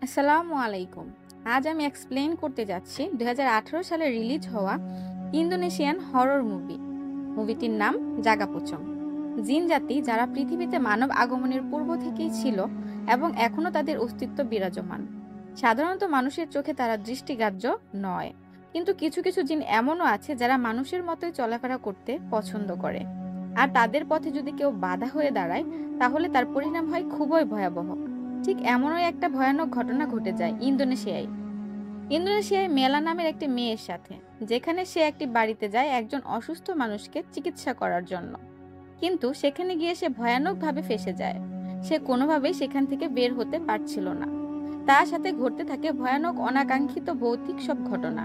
আসসালামু আলাইকুম। আজ আমি এক্সপ্লেইন করতে যাচ্ছি 2018 সালে রিলিজ হওয়া ইন্দোনেশিয়ান হরর মুভি। মুভিটির নাম জাগাপোচং। জিন জাতি যারা পৃথিবীতে মানব আগমনের পূর্ব থেকেই ছিল এবং এখনও তাদের অস্তিত্ব বিরাজমান। সাধারণত মানুষের চোখে তারা দৃষ্টিগ্রাহ্য নয়, কিন্তু কিছু কিছু জিন এমনও আছে যারা মানুষের মতোই চলাফেরা করতে পছন্দ করে। আর তাদের পথে যদি কেউ বাধা হয়ে দাঁড়ায়, তাহলে তার পরিণাম হয় খুবই ভয়াবহ। ঠিক এমনই একটা ভয়ানক ঘটনা ঘটে যায় ইন্দোনেশিয়ায় মেলা নামের একটি মেয়ের সাথে, যেখানে সে একটি বাড়িতে যায় একজন অসুস্থ মানুষকে চিকিৎসা করার জন্য। কিন্তু সেখানে গিয়ে সে ভয়ানকভাবে ফেঁসে যায়। সে কোনোভাবেই সেখান থেকে বের হতে পারছিল না। তার সাথে ঘটতে থাকে ভয়ানক অনাকাঙ্ক্ষিত ভৌতিক সব ঘটনা।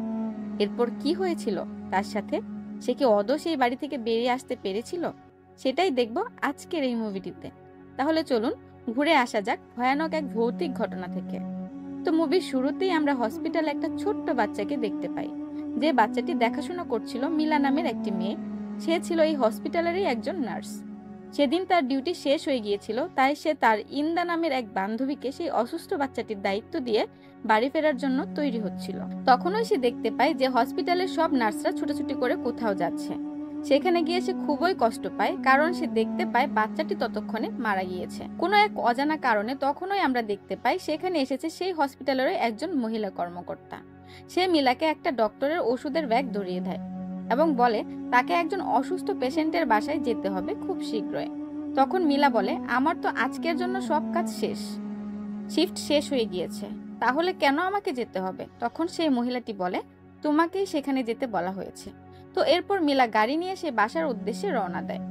এরপর কি হয়েছিল তার সাথে? সে কি আদৌ সেই বাড়ি থেকে বেরিয়ে আসতে পেরেছিল? সেটাই দেখব আজকের এই মুভিটিতে। তাহলে চলুন ঘুরে আসা যাক ভয়ানক এক ভৌতিক ঘটনা থেকে। তো মুভির শুরুতেই আমরা হসপিটালে একটা ছোট্ট বাচ্চাকে দেখতে পাই, যে বাচ্চাটি দেখাশোনা করছিল মিলা নামের একটি মেয়ে। সে ছিল এই হসপিটালেরই একজন নার্স। সেদিন তার ডিউটি শেষ হয়ে গিয়েছিল, তাই সে তার ইন্দা নামের এক বান্ধবীকে সেই অসুস্থ বাচ্চাটির দায়িত্ব দিয়ে বাড়ি ফেরার জন্য তৈরি হচ্ছিল। তখনই সে দেখতে পায় যে হসপিটালের সব নার্সরা ছুটোছুটি করে কোথাও যাচ্ছে। সেখানে গিয়ে সে খুবই কষ্ট পায়, কারণ সে দেখতে পায় বাচ্চাটি ততক্ষণে মারা গিয়েছে কোনো এক অজানা কারণে। তখনই আমরা দেখতে পাই সেখানে এসেছে সেই হসপিটালের একজন মহিলা কর্মকর্তা। সে মিলাকে একটা ডক্টরের ওষুধের ব্যাগ ধরিয়ে দেয় এবং বলে তাকে একজন অসুস্থ পেশেন্টের বাসায় যেতে হবে খুব শীঘ্রই। তখন মিলা বলে, আমার তো আজকের জন্য সব কাজ শেষ, শিফট শেষ হয়ে গিয়েছে, তাহলে কেন আমাকে যেতে হবে? তখন সেই মহিলাটি বলে, তোমাকেই সেখানে যেতে বলা হয়েছে। তো এরপর মিলা গাড়ি নিয়ে সে বাসার উদ্দেশ্যে রওনা দেয়।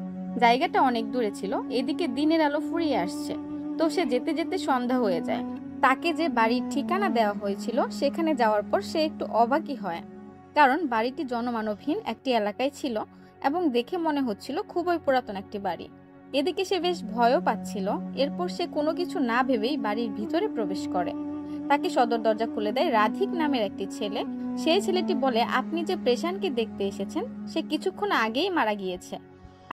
জায়গাটা অনেক দূরে ছিল, এদিকে দিনের আলো ফুরিয়ে আসছে। তো সে যেতে যেতে সন্ধ্যা হয়ে যায়। তাকে যে বাড়ির ঠিকানা দেওয়া হয়েছিল সেখানে যাওয়ার পর সে একটু অবাকই হয়, কারণ বাড়িটি জনমানবহীন একটি এলাকায় ছিল এবং দেখে মনে হচ্ছিল খুবই পুরাতন একটি বাড়ি। এদিকে সে বেশ ভয়ও পাচ্ছিল। এরপর সে কোনো কিছু না ভেবেই বাড়ির ভিতরে প্রবেশ করে। তাকে সদর দরজা খুলে দেয় রাধিক নামের একটি ছেলে। সেই ছেলেটি বলে, আপনি যে পেশেন্টকে দেখতে এসেছেন সে কিছুক্ষণ আগেই মারা গিয়েছে।